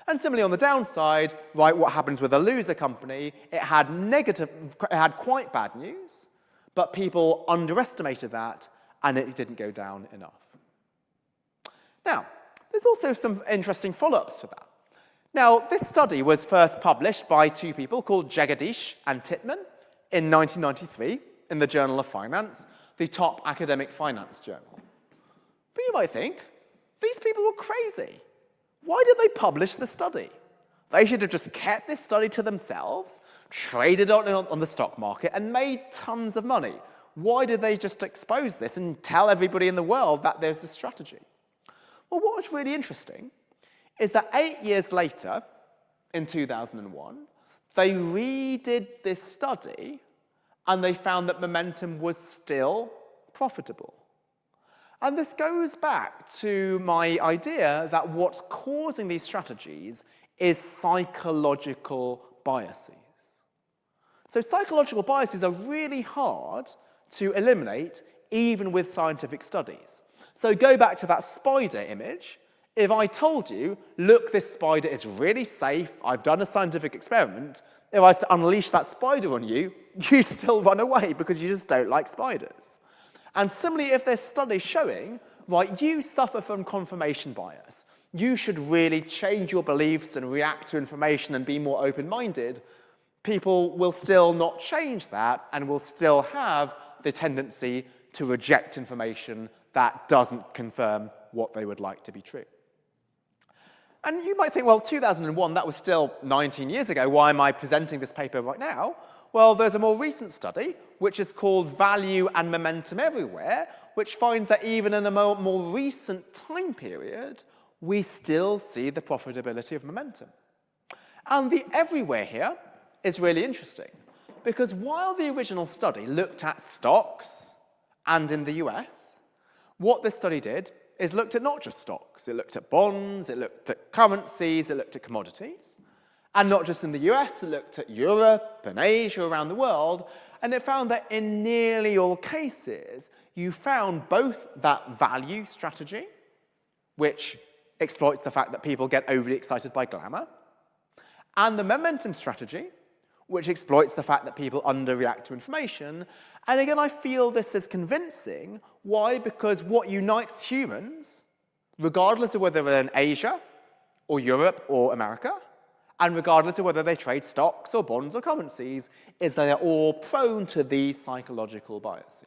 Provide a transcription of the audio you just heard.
And similarly on the downside, right, what happens with a loser company? It had quite bad news, but people underestimated that and it didn't go down enough. Now, there's also some interesting follow-ups to that. Now, this study was first published by two people called Jagadish and Titman in 1993 in the Journal of Finance, the top academic finance journal. But you might think, these people were crazy. Why did they publish the study? They should have just kept this study to themselves, traded on the stock market, and made tons of money. Why did they just expose this and tell everybody in the world that there's this strategy? Well, what was really interesting is that 8 years later, in 2001, they redid this study and they found that momentum was still profitable. And this goes back to my idea that what's causing these strategies is psychological biases. So psychological biases are really hard to eliminate even with scientific studies. So go back to that spider image. If I told you, look, this spider is really safe, I've done a scientific experiment, if I was to unleash that spider on you, you'd still run away because you just don't like spiders. And similarly, if there's studies showing, right, you suffer from confirmation bias, you should really change your beliefs and react to information and be more open-minded, people will still not change that and will still have the tendency to reject information that doesn't confirm what they would like to be true. And you might think, well, 2001, that was still 19 years ago. Why am I presenting this paper right now? Well, there's a more recent study, which is called Value and Momentum Everywhere, which finds that even in a more recent time period, we still see the profitability of momentum. And the everywhere here is really interesting, because while the original study looked at stocks and in the US, what this study did is looked at not just stocks. It looked at bonds, it looked at currencies, it looked at commodities. And not just in the US, it looked at Europe and Asia, around the world, and it found that in nearly all cases, you found both that value strategy, which exploits the fact that people get overly excited by glamour, and the momentum strategy, which exploits the fact that people underreact to information. And again, I feel this is convincing. Why? Because what unites humans, regardless of whether they're in Asia or Europe or America, and regardless of whether they trade stocks or bonds or currencies, is they are all prone to these psychological biases.